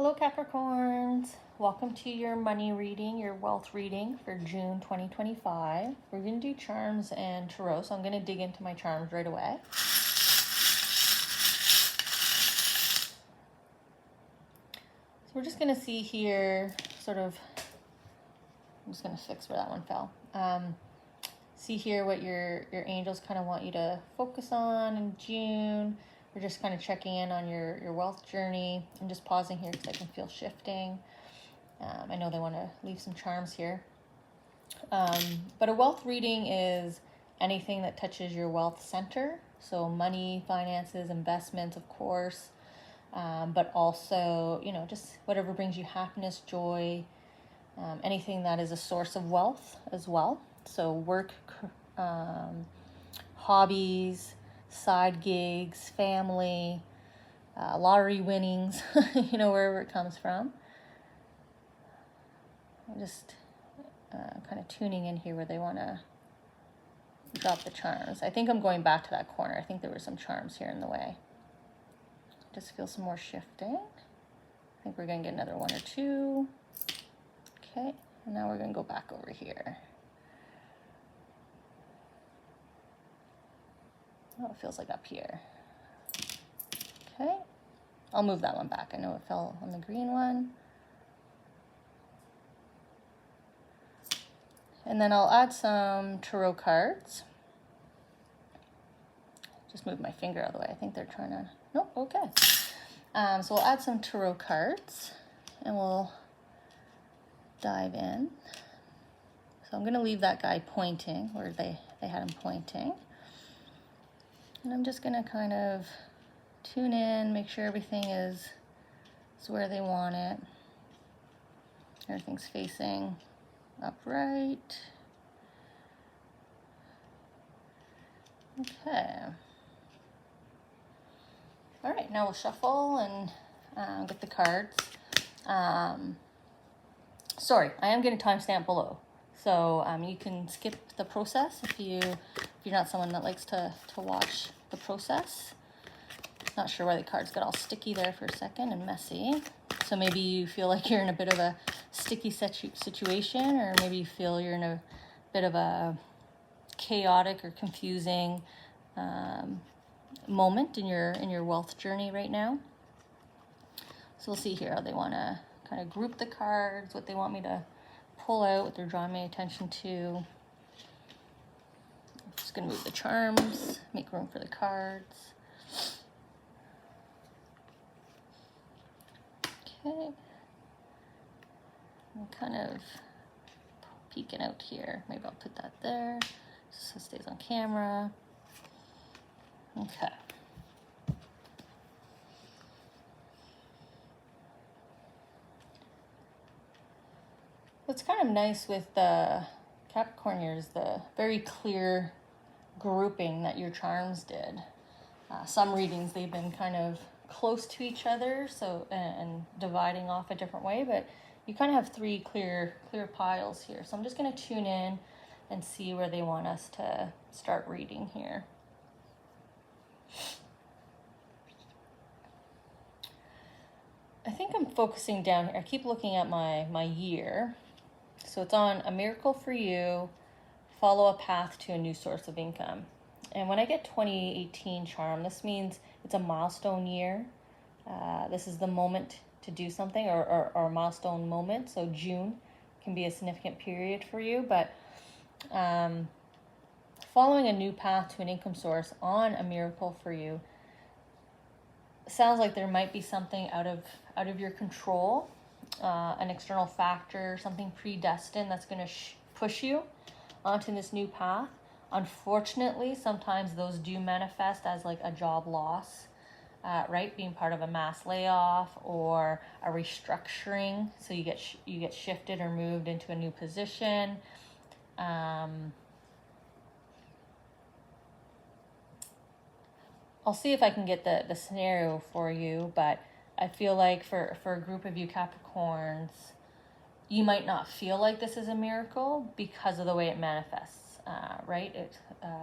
Hello Capricorns, welcome to your money reading, your wealth reading for June 2025. We're going to do charms and tarot, so I'm going to dig into my charms right away. So we're just going to see here, I'm just going to fix where that one fell. See here what your angels kind of want you to focus on in June. We're just kind of checking in on your wealth journey. I'm just pausing here because I can feel shifting. I know they want to leave some charms here. But a wealth reading is anything that touches your wealth center. So money, finances, investments, of course. But also, just whatever brings you happiness, joy, anything that is a source of wealth as well. So work, hobbies, side gigs, family, lottery winnings, wherever it comes from. I'm just kind of tuning in here where they want to drop the charms. I think I'm going back to that corner. I think there were some charms here in the way. Just feel some more shifting. I think we're going to get another one or two. Okay, and now we're going to go back over here. Oh, it feels like up here. Okay, I'll move that one back. I know it fell on the green one. And then I'll add some tarot cards. Just move my finger out of the way. I think they're trying to, nope, okay. So we'll add some tarot cards and we'll dive in. So I'm gonna leave that guy pointing where they had him pointing. And I'm just gonna kind of tune in, make sure everything is where they want it. Everything's facing upright. Okay. All right, now we'll shuffle and get the cards. Sorry, I am going to timestamp below. So you can skip the process if you're not someone that likes to watch the process. Not sure why the cards got all sticky there for a second and messy. So maybe you feel like you're in a bit of a sticky situation, or maybe you feel you're in a bit of a chaotic or confusing moment in your wealth journey right now. So we'll see here how they want to kind of group the cards, what they want me to pull out, what they're drawing my attention to. I'm just going to move the charms, make room for the cards. Okay. I'm kind of peeking out here. Maybe I'll put that there so it stays on camera. Okay. What's kind of nice with the Capricorn here is the very clear grouping that your charms did. Some readings, they've been kind of close to each other, so and dividing off a different way, but you kind of have three clear piles here. So I'm just going to tune in and see where they want us to start reading here. I think I'm focusing down here. I keep looking at my year. So it's on a miracle for you, follow a path to a new source of income. And when I get 2018 charm, this means it's a milestone year. This is the moment to do something, or a milestone moment. So June can be a significant period for you, but following a new path to an income source on a miracle for you sounds like there might be something out of your control, an external factor, something predestined that's going to push you onto this new path. Unfortunately, sometimes those do manifest as like a job loss, right? Being part of a mass layoff or a restructuring, so you get shifted or moved into a new position. I'll see if I can get the scenario for you, but I feel like for a group of you Capricorns, you might not feel like this is a miracle because of the way it manifests, right?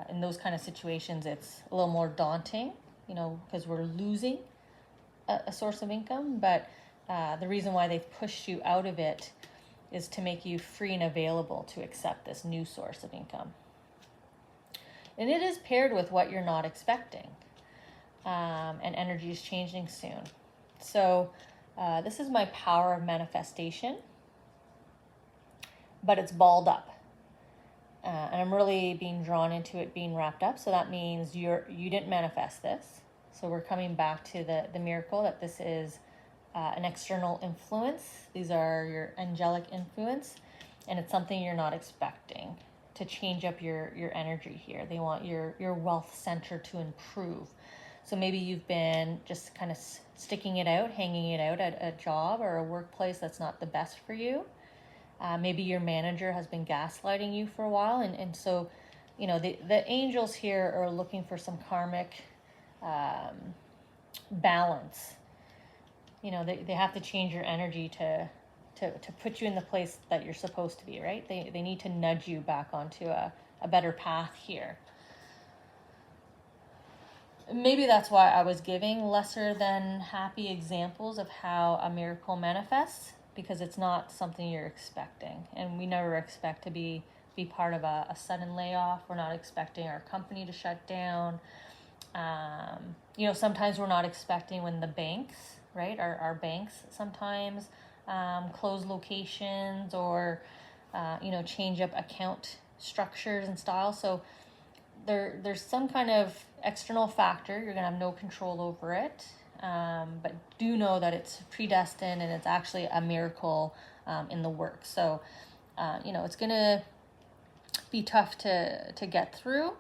In those kind of situations, it's a little more daunting, because we're losing a source of income. But the reason why they've pushed you out of it is to make you free and available to accept this new source of income. And it is paired with what you're not expecting. And energy is changing soon. So this is my power of manifestation, but it's balled up. And I'm really being drawn into it being wrapped up. So that means you didn't manifest this. So we're coming back to the miracle that this is an external influence. These are your angelic influence, and it's something you're not expecting to change up your energy here. They want your wealth center to improve. So maybe you've been just kind of sticking it out, hanging it out at a job or a workplace that's not the best for you. Maybe your manager has been gaslighting you for a while. And so, the angels here are looking for some karmic balance. They have to change your energy to put you in the place that you're supposed to be, right? They need to nudge you back onto a better path here. Maybe that's why I was giving lesser than happy examples of how a miracle manifests, because it's not something you're expecting. And we never expect to be part of a sudden layoff. We're not expecting our company to shut down. Sometimes we're not expecting when the banks, right? Our banks sometimes close locations or, change up account structures and styles. So there's some kind of external factor. You're going to have no control over it. But do know that it's predestined and it's actually a miracle in the works. So, it's going to be tough to get through,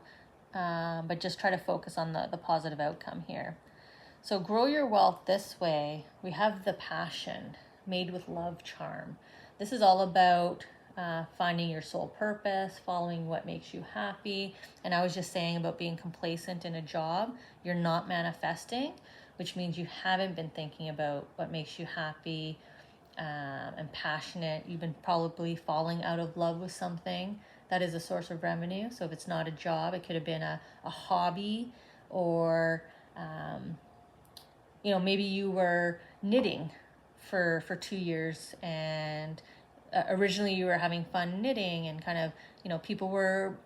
but just try to focus on the positive outcome here. So grow your wealth this way. We have the passion made with love charm. This is all about finding your soul purpose, following what makes you happy. And I was just saying about being complacent in a job. You're not manifesting, which means you haven't been thinking about what makes you happy and passionate. You've been probably falling out of love with something that is a source of revenue. So if it's not a job, it could have been a hobby, or maybe you were knitting for 2 years, and originally you were having fun knitting, and kind of, people were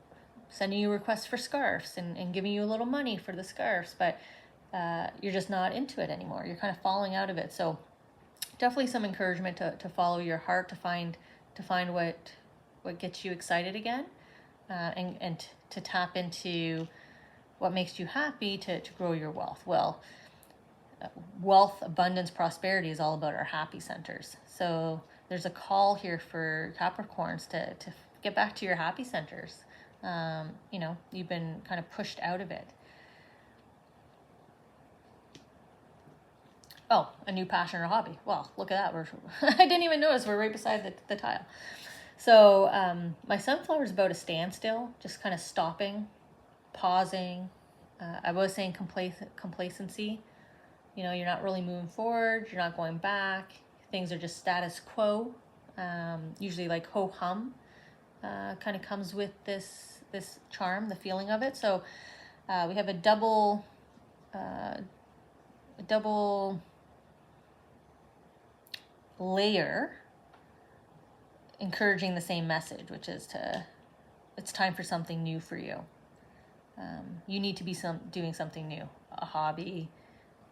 sending you requests for scarves and giving you a little money for the scarves, but you're just not into it anymore. You're kind of falling out of it. So definitely some encouragement to follow your heart, to find what gets you excited again, and to tap into what makes you happy to grow your wealth. Well, wealth, abundance, prosperity is all about our happy centers. So there's a call here for Capricorns to get back to your happy centers. You've been kind of pushed out of it. Oh, a new passion or hobby. Well, look at that. I didn't even notice we're right beside the tile. So my sunflower is about a standstill, just kind of stopping, pausing. I was saying complacency. You're not really moving forward. You're not going back. Things are just status quo. Usually like ho-hum kind of comes with this charm, the feeling of it. So we have a double layer encouraging the same message, which is it's time for something new for you. You need to be doing something new, a hobby,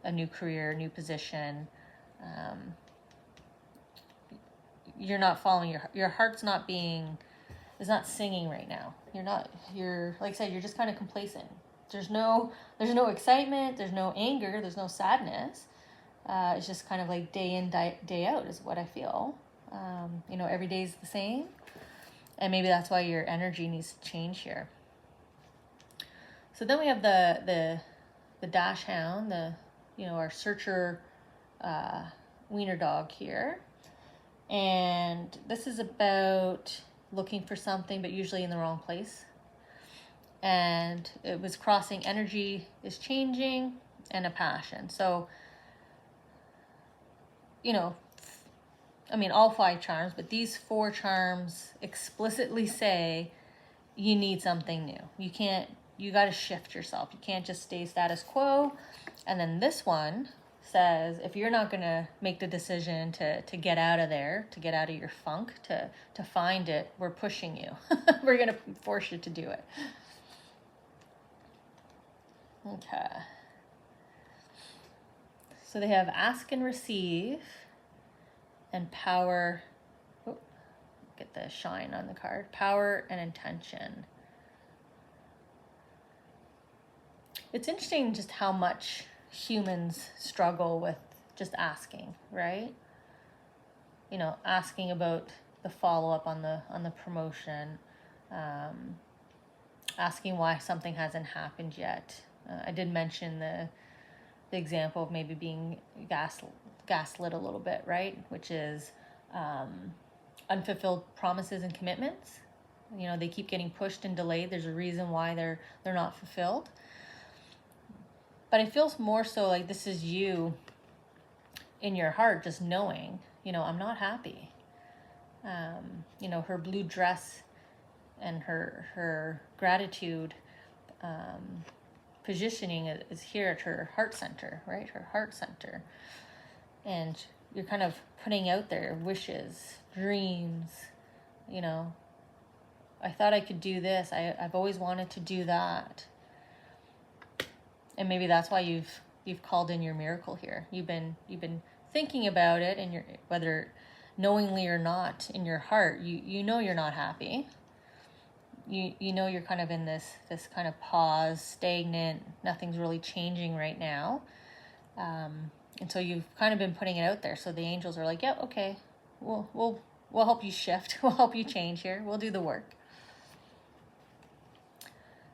a new career, new position. You're not following your heart's is not singing right now. You're like I said, you're just kind of complacent. There's no excitement, there's no anger, there's no sadness. It's just kind of like day in, day out is what I feel. Every day is the same. And maybe that's why your energy needs to change here. So then we have the dash hound, our searcher wiener dog here. And this is about looking for something, but usually in the wrong place. And it was crossing energy is changing and a passion. So, all 5 charms, but these 4 charms explicitly say you need something new. You got to shift yourself. You can't just stay status quo. And then this one says, if you're not going to make the decision to get out of there, to get out of your funk, to find it, we're pushing you. We're going to force you to do it. Okay. So they have ask and receive and power. Oh, get the shine on the card. Power and intention. It's interesting just how much humans struggle with just asking, right? You know, asking about the follow-up on the promotion, asking why something hasn't happened yet. I did mention the example of maybe being gaslit a little bit, right? Which is unfulfilled promises and commitments. You know, they keep getting pushed and delayed. There's a reason why they're not fulfilled. But it feels more so like this is you in your heart just knowing, you know, I'm not happy. You know, her blue dress and her gratitude positioning is here at her heart center, right? Her heart center. And you're kind of putting out there wishes, dreams, you know, I thought I could do this. I've always wanted to do that. And maybe that's why you've called in your miracle here. You've been thinking about it, and whether knowingly or not in your heart, you know you're not happy. You know you're kind of in this kind of pause, stagnant. Nothing's really changing right now, and so you've kind of been putting it out there. So the angels are like, "Yeah, okay, we'll help you shift. We'll help you change here. We'll do the work."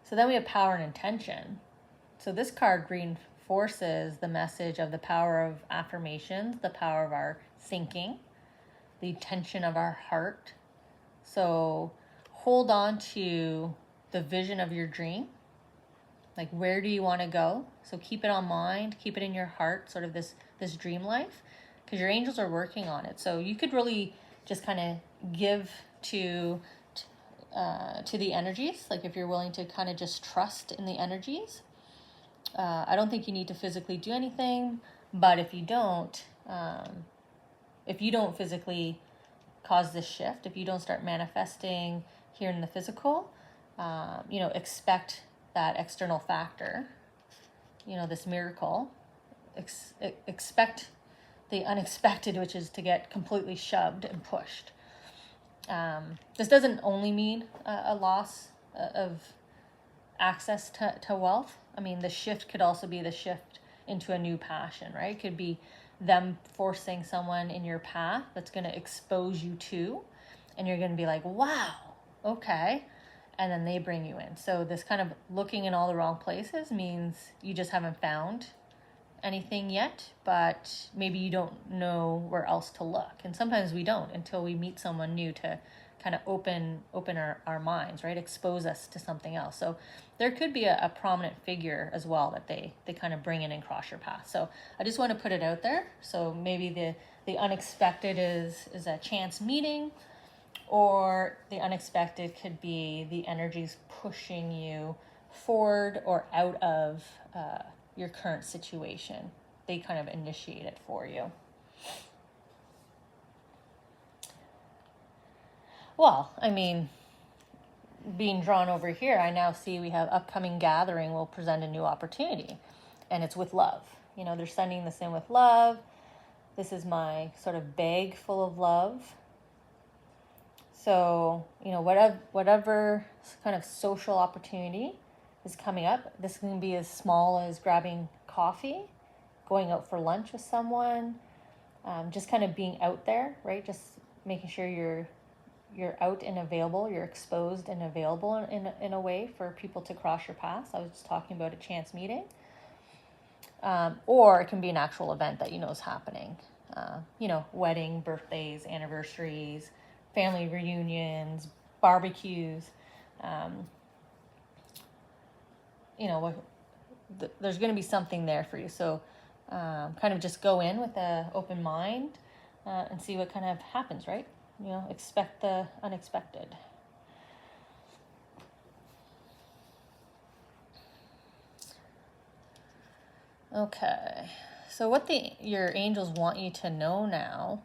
So then we have power and intention. So this card reinforces the message of the power of affirmations, the power of our thinking, the intention of our heart. So hold on to the vision of your dream. Like, where do you want to go? So keep it on mind, keep it in your heart, sort of this dream life, because your angels are working on it. So you could really just kind of give to the energies, like if you're willing to kind of just trust in the energies. I don't think you need to physically do anything, but if you don't physically cause this shift, if you don't start manifesting here in the physical, you know, expect that external factor, you know, this miracle, expect the unexpected, which is to get completely shoved and pushed. This doesn't only mean a loss of access to wealth. I mean, the shift could also be the shift into a new passion, right? It could be them forcing someone in your path that's going to expose you to, and you're going to be like, wow, okay. And then they bring you in. So this kind of looking in all the wrong places means you just haven't found anything yet, but maybe you don't know where else to look. And sometimes we don't until we meet someone new to kind of open our minds, right? Expose us to something else. So there could be a prominent figure as well that they kind of bring in and cross your path. So I just want to put it out there. So maybe the unexpected is a chance meeting, or the unexpected could be the energies pushing you forward or out of your current situation. They kind of initiate it for you. Well, I mean, being drawn over here, I now see we have upcoming gathering will present a new opportunity, and it's with love. You know, they're sending this in with love. This is my sort of bag full of love. So, you know, whatever kind of social opportunity is coming up, this can be as small as grabbing coffee, going out for lunch with someone, just kind of being out there, right? Just making sure you're out and available, you're exposed and available in a way for people to cross your path. I was just talking about a chance meeting. Or it can be an actual event that you know is happening. You know, wedding, birthdays, anniversaries, family reunions, barbecues. You know, there's going to be something there for you. So kind of just go in with an open mind and see what kind of happens, right? You know, expect the unexpected. Okay, So what your angels want you to know now,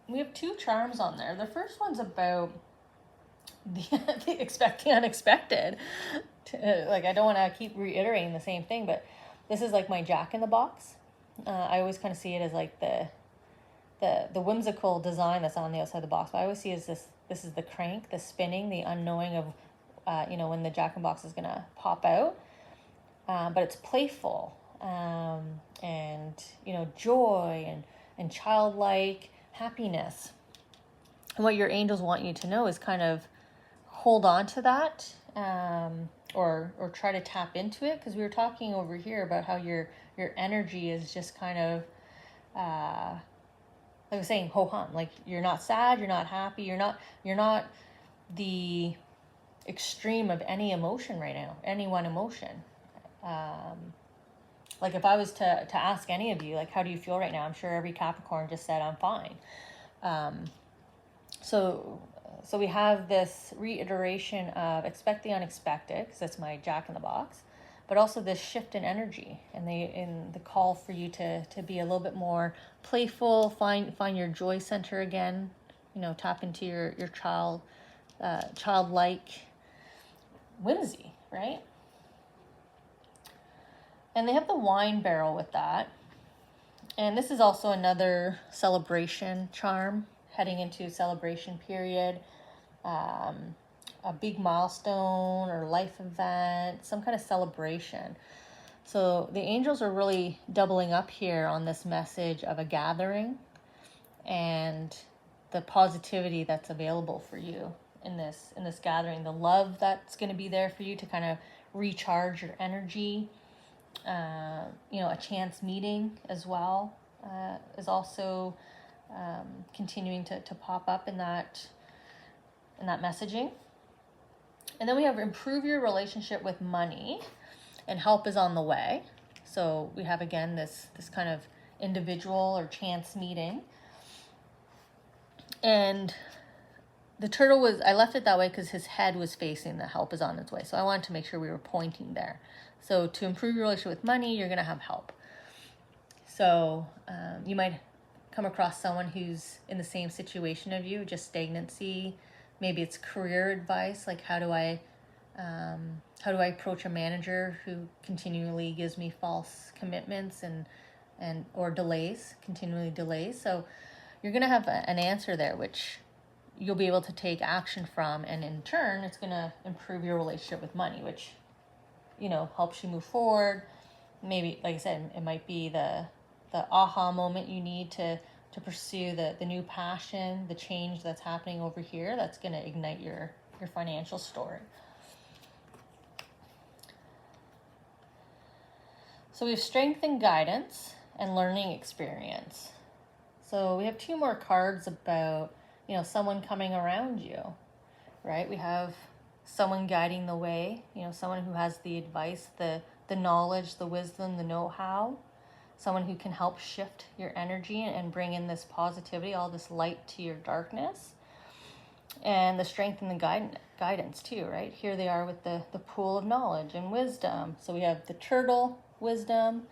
we have 2 charms on there. The first one's about the expect the unexpected. Like, I don't want to keep reiterating the same thing, but this is like my Jack in the Box. I always kind of see it as like the whimsical design that's on the outside of the box. But I always see it as this is the crank, the spinning, the unknowing of when the Jack in the Box is gonna pop out. But it's playful, and joy and childlike happiness. And what your angels want you to know is kind of hold on to that, or try to tap into it, because we were talking over here about how your energy is just kind of like I was saying, ho hum. Like, you're not sad, you're not happy, you're not the extreme of any emotion right now, any one emotion. Like, if I was to ask any of you, like, how do you feel right now? I'm sure every Capricorn just said, I'm fine. So we have this reiteration of expect the unexpected, because that's my Jack in the Box, but also this shift in energy and the call for you to be a little bit more playful, find your joy center again, tap into your childlike whimsy, right? And they have the wine barrel with that. And this is also another celebration charm, heading into celebration period, a big milestone or life event, some kind of celebration. So the angels are really doubling up here on this message of a gathering and the positivity that's available for you in this gathering, the love that's going to be there for you to kind of recharge your energy. A chance meeting as well is also continuing to pop up in that messaging. And then we have improve your relationship with money, and help is on the way. So we have, again, this kind of individual or chance meeting. And the turtle I left it that way because his head was facing the help is on its way. So I wanted to make sure we were pointing there. So to improve your relationship with money, you're going to have help. So you might come across someone who's in the same situation of you, just stagnancy. Maybe it's career advice, like how do I approach a manager who continually gives me false commitments or continually delays. So you're going to have an answer there, which you'll be able to take action from, and in turn, it's going to improve your relationship with money, which helps you move forward. Maybe, like I said, it might be the aha moment you need to pursue the new passion, the change that's happening over here that's going to ignite your financial story. So we have strength and guidance and learning experience. So we have 2 more cards about, someone coming around you, right? We have someone guiding the way, someone who has the advice, the knowledge, the wisdom, the know-how, someone who can help shift your energy and bring in this positivity, all this light to your darkness, and the strength and the guidance too, right? Here they are with the pool of knowledge and wisdom. So we have the turtle, wisdom.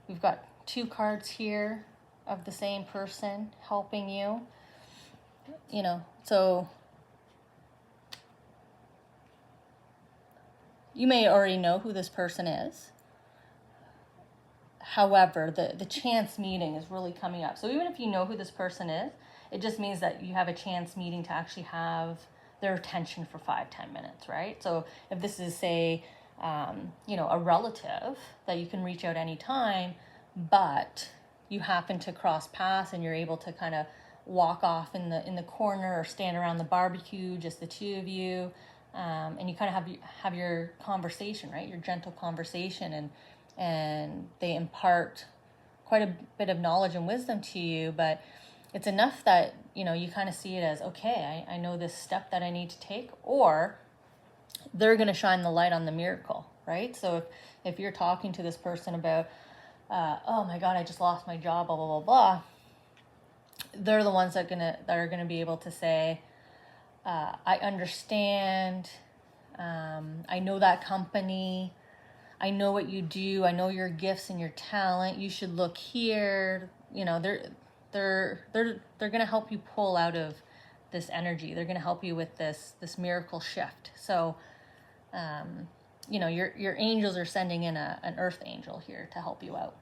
We've got 2 cards here of the same person helping you, so you may already know who this person is. However, the chance meeting is really coming up. So even if you know who this person is, it just means that you have a chance meeting to actually have their attention for 5-10 minutes, right? So if this is, say, a relative that you can reach out anytime, but you happen to cross paths and you're able to kind of walk off in the corner or stand around the barbecue, just the 2 of you, and you kind of have your conversation, right? Your gentle conversation, and they impart quite a bit of knowledge and wisdom to you, but it's enough that you kind of see it as, okay, I know this step that I need to take, or they're going to shine the light on the miracle, right? So if you're talking to this person about oh my God, I just lost my job, blah blah blah blah, they're the ones that are gonna be able to say, I understand, I know that company, I know what you do. I know your gifts and your talent. You should look here. You know, they're going to help you pull out of this energy. They're going to help you with this miracle shift. So, you know, your angels are sending in an earth angel here to help you out.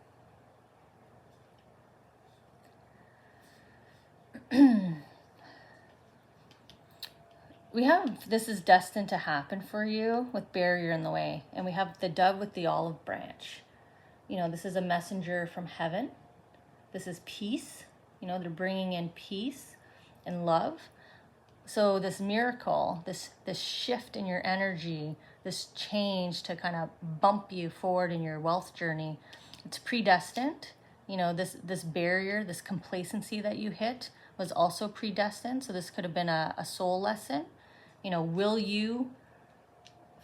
We have, this is destined to happen for you with barrier in the way. And we have the dove with the olive branch. You know, this is a messenger from heaven. This is peace. You know, they're bringing in peace and love. So this miracle, this shift in your energy, this change to kind of bump you forward in your wealth journey, it's predestined. You know, this barrier, this complacency that you hit was also predestined. So this could have been a soul lesson. You know, will you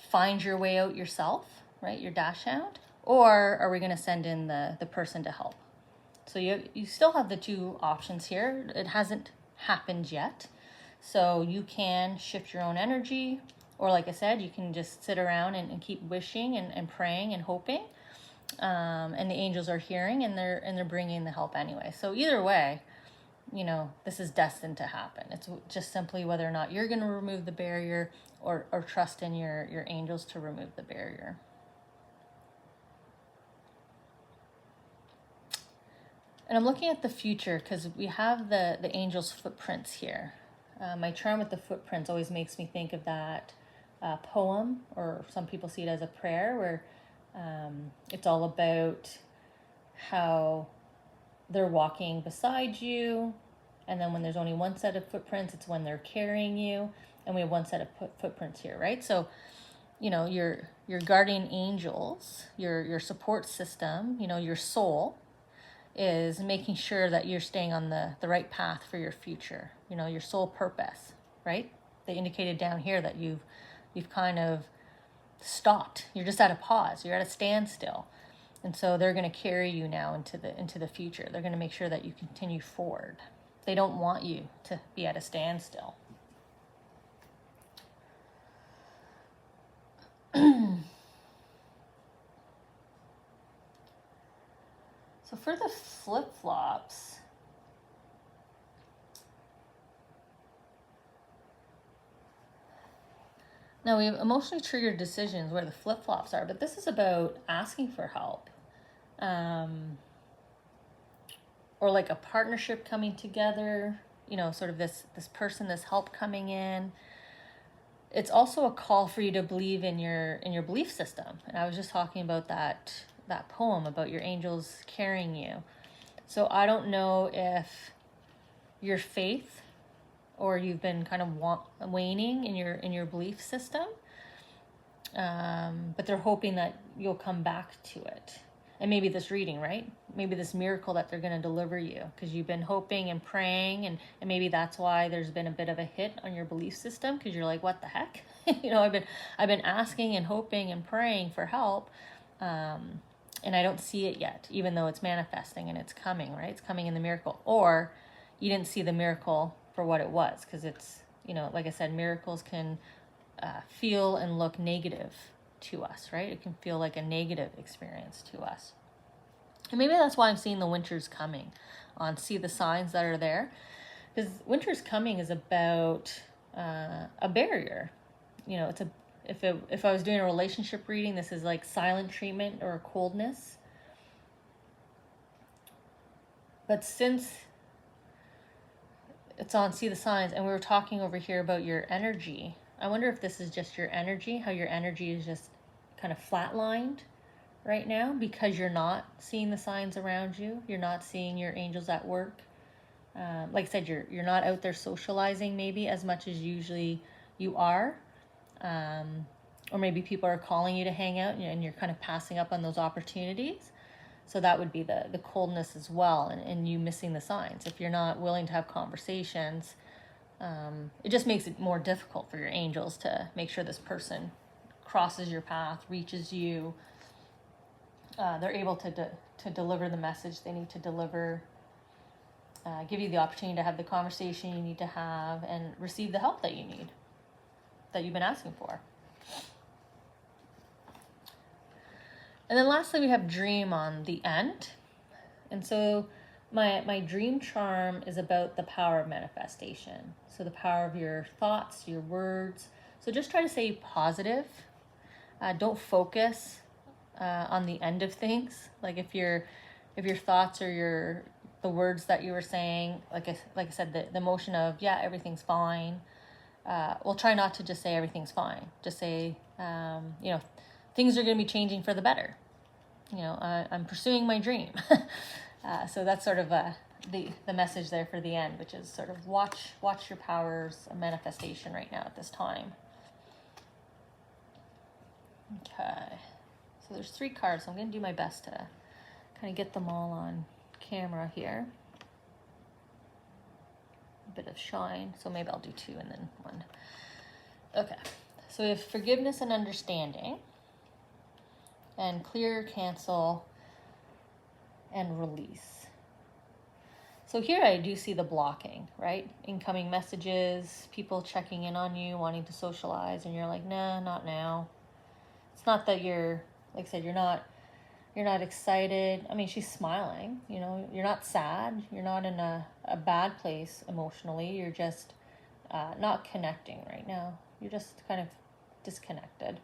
find your way out yourself, right? Your dash hound? Or are we going to send in the person to help? So you still have the two options here. It hasn't happened yet. So you can shift your own energy, or like I said, you can just sit around and keep wishing and praying and hoping. And the angels are hearing, and they're bringing the help anyway. So either way, you know, this is destined to happen. It's just simply whether or not you're going to remove the barrier or trust in your angels to remove the barrier. And I'm looking at the future because we have the angels' footprints here. My charm with the footprints always makes me think of that poem, or some people see it as a prayer, where it's all about how they're walking beside you, and then when there's only one set of footprints, it's when they're carrying you, and we have one set of footprints here, right? So, you know, your guardian angels, your support system, you know, your soul is making sure that you're staying on the right path for your future, you know, your soul purpose, right? They indicated down here that you've kind of stopped. You're just at a pause. You're at a standstill. And so they're going to carry you now into the future. They're going to make sure that you continue forward. They don't want you to be at a standstill. So for the flip-flops, now we have emotionally triggered decisions where the flip-flops are, but this is about asking for help. Or like a partnership coming together, you know, sort of this person, this help coming in. It's also a call for you to believe in your belief system. And I was just talking about that poem about your angels carrying you. So I don't know if your faith, or you've been kind of waning in your belief system, but they're hoping that you'll come back to it. And maybe this reading, right? Maybe this miracle that they're going to deliver you, because you've been hoping and praying, and maybe that's why there's been a bit of a hit on your belief system, because you're like, what the heck? You know, I've been asking and hoping and praying for help, and I don't see it yet, even though it's manifesting and it's coming, right? It's coming in the miracle. Or you didn't see the miracle for what it was, because it's, you know, like I said, miracles can feel and look negative to us, right? It can feel like a negative experience to us. And maybe that's why I'm seeing the winter's coming on See the Signs that are there. Because winter's coming is about a barrier. You know, if I was doing a relationship reading, this is like silent treatment or a coldness. But since it's on See the Signs, and we were talking over here about your energy, I wonder if this is just your energy, how your energy is just kind of flatlined right now because you're not seeing the signs around you. You're not seeing your angels at work. Like I said, you're not out there socializing maybe as much as usually you are. Or maybe people are calling you to hang out, and you're kind of passing up on those opportunities. So that would be the coldness as well, and you missing the signs. If you're not willing to have conversations, it just makes it more difficult for your angels to make sure this person crosses your path, reaches you. They're able to deliver the message they need to deliver, give you the opportunity to have the conversation you need to have, and receive the help that you need, that you've been asking for. And then lastly, we have dream on the end. And so my dream charm is about the power of manifestation. So the power of your thoughts, your words. So just try to stay positive. Don't focus on the end of things. Like if your thoughts or the words that you were saying, like I said, the emotion of, yeah, everything's fine. Well, try not to just say everything's fine. Just say, things are going to be changing for the better. I'm pursuing my dream. So that's sort of the message there for the end, which is sort of watch your powers of manifestation right now at this time. Okay, so there's 3 cards. So I'm going to do my best to kind of get them all on camera here. A bit of shine, so maybe I'll do 2 and then 1. Okay, so we have forgiveness and understanding, and clear, cancel, and release. So here I do see the blocking, right? Incoming messages, people checking in on you, wanting to socialize, and you're like, nah, not now. It's not that you're, like I said, you're not excited. I mean, she's smiling, you're not sad. You're not in a bad place emotionally. You're just not connecting right now. You're just kind of disconnected.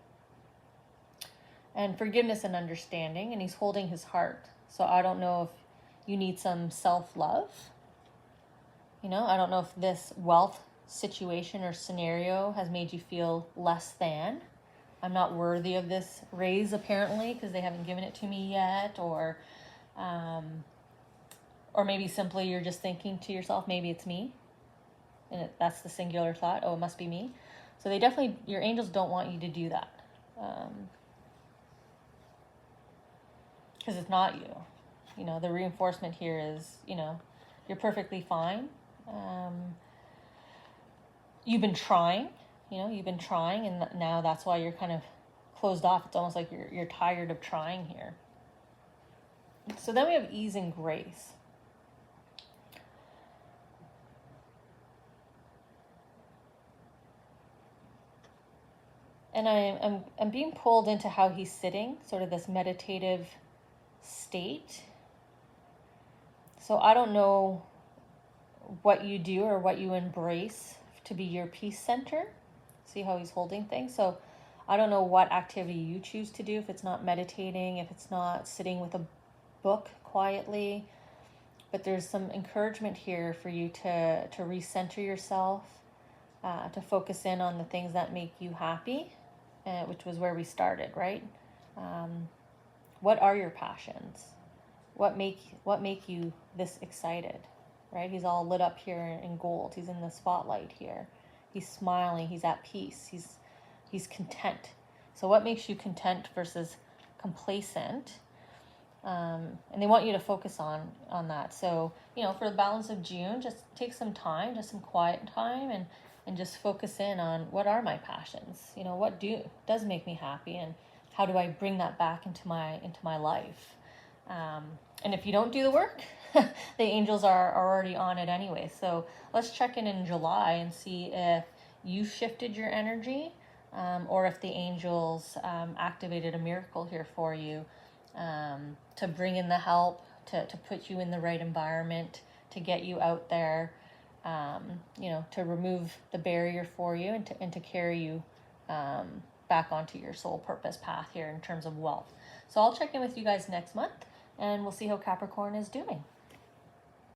And forgiveness and understanding, and he's holding his heart. So I don't know if you need some self-love. I don't know if this wealth situation or scenario has made you feel less than. I'm not worthy of this raise, apparently, because they haven't given it to me yet. Or maybe simply you're just thinking to yourself, maybe it's me. And that's the singular thought. Oh, it must be me. So your angels don't want you to do that. Because it's not you. The reinforcement here is, you're perfectly fine. You've been trying, and now that's why you're kind of closed off. It's almost like you're tired of trying here. So then we have ease and grace. And I'm being pulled into how he's sitting, sort of this meditative state. So I don't know what you do or what you embrace to be your peace center. See how he's holding things? So I don't know what activity you choose to do, if it's not meditating, if it's not sitting with a book quietly. But there's some encouragement here for you to recenter yourself, to focus in on the things that make you happy, which was where we started, right? What are your passions? What make you this excited, right? He's all lit up here in gold. He's in the spotlight here. He's smiling. He's at peace. He's content. So what makes you content versus complacent? And they want you to focus on that. So, for the balance of June, just take some time, just some quiet time, and just focus in on what are my passions? What does make me happy, and how do I bring that back into my life? And if you don't do the work, the angels are already on it anyway. So let's check in July and see if you shifted your energy, or if the angels activated a miracle here for you, to bring in the help, to put you in the right environment, to get you out there, to remove the barrier for you, and to carry you back onto your soul purpose path here in terms of wealth. So I'll check in with you guys next month, and we'll see how Capricorn is doing.